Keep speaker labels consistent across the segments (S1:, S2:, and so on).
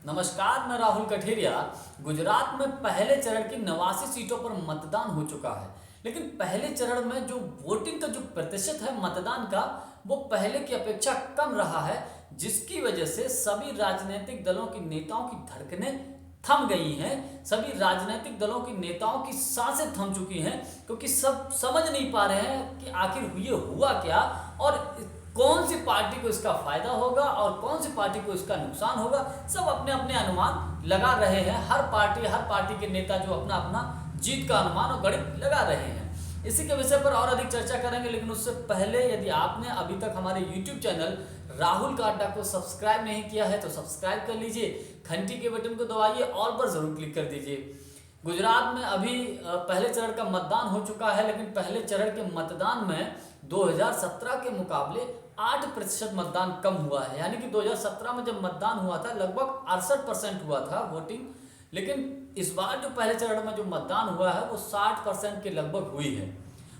S1: नमस्कार, मैं राहुल कठेरिया। गुजरात में पहले चरण की 89 सीटों पर मतदान हो चुका है, लेकिन पहले चरण में जो वोटिंग का जो प्रतिशत है मतदान का, वो पहले की अपेक्षा कम रहा है, जिसकी वजह से सभी राजनीतिक दलों के नेताओं की धड़कनें थम गई हैं। सभी राजनीतिक दलों के नेताओं की सांसें थम चुकी हैं, क्योंकि सब समझ नहीं पा रहे हैं कि आखिर ये हुआ क्या और कौन सी पार्टी को इसका फायदा होगा और कौन सी पार्टी को इसका नुकसान होगा। सब अपने अपने अनुमान लगा रहे हैं। हर पार्टी के नेता जो अपना अपना जीत का अनुमान और गणित लगा रहे हैं। इसी के विषय पर और अधिक चर्चा करेंगे, लेकिन उससे पहले यदि आपने अभी तक हमारे YouTube चैनल राहुल का अड्डा को सब्सक्राइब नहीं किया है तो सब्सक्राइब कर लीजिए, घंटी के बटन को दबाइए, ऑल पर जरूर क्लिक कर दीजिए। गुजरात में अभी पहले चरण का मतदान हो चुका है, लेकिन पहले चरण के मतदान में 2017 के मुकाबले 8% मतदान कम हुआ है। यानी कि 2017 में जब मतदान हुआ था लगभग 68% हुआ था वोटिंग, लेकिन इस बार जो पहले चरण में जो मतदान हुआ है वो 60% के लगभग हुई है।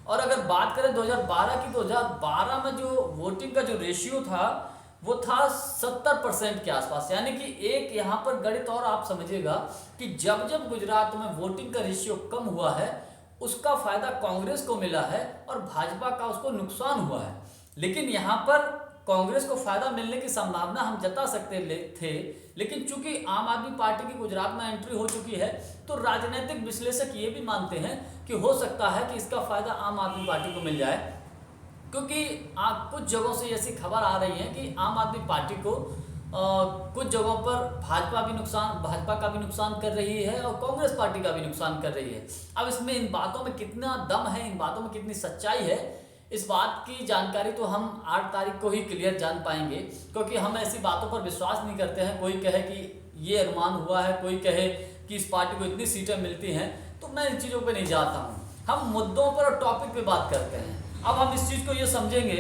S1: और अगर बात करें 2012 की, 2012 में जो वोटिंग का जो रेशियो था वो था 70% के आसपास। यानी कि एक यहाँ पर गणित और आप समझिएगा कि जब जब गुजरात में वोटिंग का रेशियो कम हुआ है उसका फायदा कांग्रेस को मिला है और भाजपा का उसको नुकसान हुआ है। लेकिन यहाँ पर कांग्रेस को फायदा मिलने की संभावना हम जता सकते थे, लेकिन चूंकि आम आदमी पार्टी की गुजरात में एंट्री हो चुकी है तो राजनीतिक विश्लेषक ये भी मानते हैं कि हो सकता है कि इसका फायदा आम आदमी पार्टी को मिल जाए, क्योंकि कुछ जगहों से ऐसी खबर आ रही है कि आम आदमी पार्टी को कुछ जगहों पर भाजपा का भी नुकसान कर रही है और कांग्रेस पार्टी का भी नुकसान कर रही है। अब इसमें इन बातों में कितना दम है, इन बातों में कितनी सच्चाई है, इस बात की जानकारी तो हम 8 तारीख को ही क्लियर जान पाएंगे, क्योंकि हम ऐसी बातों पर विश्वास नहीं करते हैं। कोई कहे कि ये अनुमान हुआ है, कोई कहे कि इस पार्टी को इतनी सीटें मिलती हैं, तो मैं इन चीज़ों पर नहीं जाता हूँ। हम मुद्दों पर और टॉपिक पे बात करते हैं। अब हम इस चीज़ को ये समझेंगे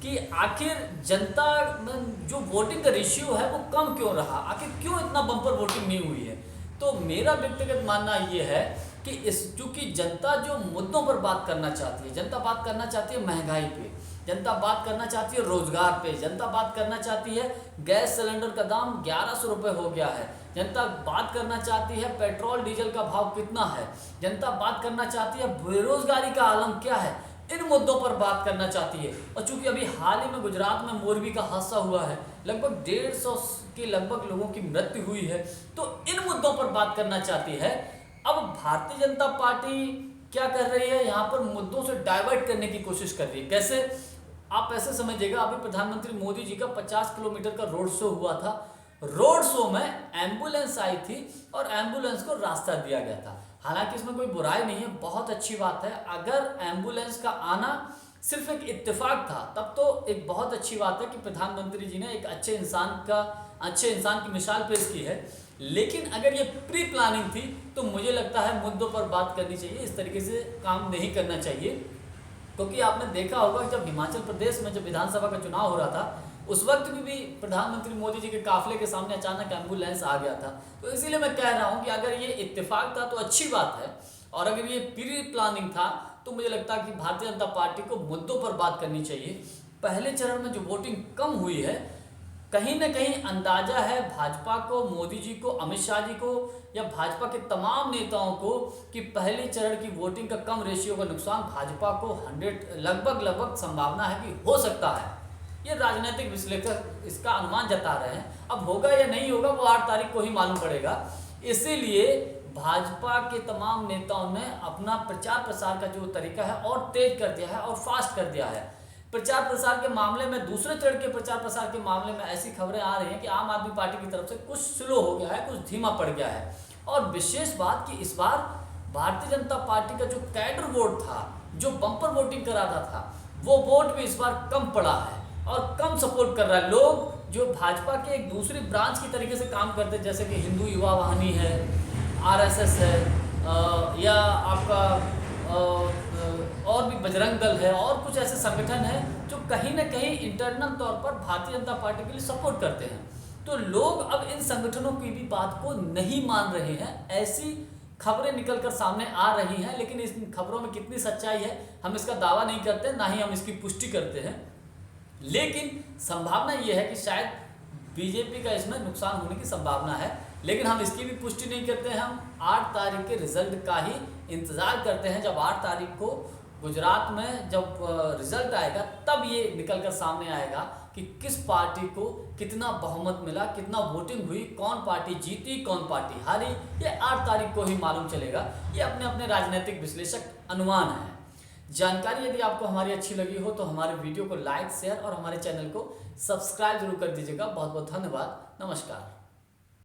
S1: कि आखिर जनता में जो वोटिंग का रेशियो है वो कम क्यों रहा, आखिर क्यों इतना बम्पर वोटिंग नहीं हुई है। तो मेरा व्यक्तिगत मानना ये है कि चूंकि जनता जो मुद्दों पर बात करना चाहती है, जनता बात करना चाहती है महंगाई पे, जनता बात करना चाहती है रोजगार पे, जनता बात करना चाहती है गैस सिलेंडर का दाम 1100 रुपये हो गया है, जनता बात करना चाहती है पेट्रोल डीजल का भाव कितना है, जनता बात करना चाहती है बेरोजगारी का आलम क्या है, इन मुद्दों पर बात करना चाहती है। और चूंकि अभी हाल ही में गुजरात में मोरबी का हादसा हुआ है, लगभग 150 के लगभग लोगों की मृत्यु हुई है, तो इन मुद्दों पर बात करना चाहती है। अब भारतीय जनता पार्टी क्या कर रही है, यहाँ पर मुद्दों से डाइवर्ट करने की कोशिश कर रही है। कैसे, आप ऐसे समझिएगा, अभी प्रधानमंत्री मोदी जी का 50 किलोमीटर का रोड शो हुआ था। रोड शो में एम्बुलेंस आई थी और एम्बुलेंस को रास्ता दिया गया था। हालांकि इसमें कोई बुराई नहीं है, बहुत अच्छी बात है। अगर एम्बुलेंस का आना सिर्फ एक इत्तेफाक था तब तो एक बहुत अच्छी बात है कि प्रधानमंत्री जी ने एक अच्छे इंसान की मिसाल पेश की है। लेकिन अगर ये प्री प्लानिंग थी तो मुझे लगता है मुद्दों पर बात करनी चाहिए, इस तरीके से काम नहीं करना चाहिए। क्योंकि आपने देखा होगा जब हिमाचल प्रदेश में जब विधानसभा का चुनाव हो रहा था उस वक्त भी प्रधानमंत्री मोदी जी के काफिले के सामने अचानक एम्बुलेंस आ गया था। तो इसीलिए मैं कह रहा हूँ कि अगर ये इत्तेफाक था तो अच्छी बात है, और अगर ये प्री प्लानिंग था तो मुझे लगता है कि भारतीय जनता पार्टी को मुद्दों पर बात करनी चाहिए। पहले चरण में जो वोटिंग कम हुई है, कहीं ना कहीं अंदाजा है भाजपा को, मोदी जी को, अमित शाह जी को या भाजपा के तमाम नेताओं को कि पहले चरण की वोटिंग का कम रेशियो का नुकसान भाजपा को लगभग संभावना है कि हो सकता है। ये राजनीतिक विश्लेषक इसका अनुमान जता रहे हैं। अब होगा या नहीं होगा वो 8 तारीख को ही मालूम पड़ेगा। इसीलिए भाजपा के तमाम नेताओं ने अपना प्रचार प्रसार का जो तरीका है और तेज कर दिया है और फास्ट कर दिया है। प्रचार प्रसार के मामले में, दूसरे चरण के प्रचार प्रसार के मामले में ऐसी खबरें आ रही हैं कि आम आदमी पार्टी की तरफ से कुछ स्लो हो गया है, कुछ धीमा पड़ गया है। और विशेष बात कि इस बार भारतीय जनता पार्टी का जो कैडर वोट था, जो बम्पर वोटिंग कराता था, वो वोट भी इस बार कम पड़ा है और कम सपोर्ट कर रहा है। लोग जो भाजपा के एक दूसरी ब्रांच की तरीके से काम करते हैं, जैसे कि हिंदू युवा वाहिनी है, RSS है, या आपका और भी बजरंग दल है, और कुछ ऐसे संगठन हैं जो कहीं ना कहीं इंटरनल तौर पर भारतीय जनता पार्टी के लिए सपोर्ट करते हैं। तो लोग अब इन संगठनों की भी बात को नहीं मान रहे हैं। ऐसी खबरें निकलकर सामने आ रही हैं, लेकिन इस खबरों में कितनी सच्चाई है हम इसका दावा नहीं करते, ना ही हम इसकी पुष्टि करते हैं। लेकिन संभावना ये है कि शायद बीजेपी का इसमें नुकसान होने की संभावना है। लेकिन हम इसकी भी पुष्टि नहीं करते हैं, हम 8 तारीख के रिजल्ट का ही इंतज़ार करते हैं। जब 8 तारीख को गुजरात में जब रिजल्ट आएगा तब ये निकल कर सामने आएगा कि किस पार्टी को कितना बहुमत मिला, कितना वोटिंग हुई, कौन पार्टी जीती, कौन पार्टी हारी, ये 8 तारीख को ही मालूम चलेगा। ये अपने अपने राजनीतिक विश्लेषक अनुमान है। जानकारी यदि आपको हमारी अच्छी लगी हो तो हमारे वीडियो को लाइक, शेयर और हमारे चैनल को सब्सक्राइब जरूर कर दीजिएगा। बहुत बहुत धन्यवाद। नमस्कार।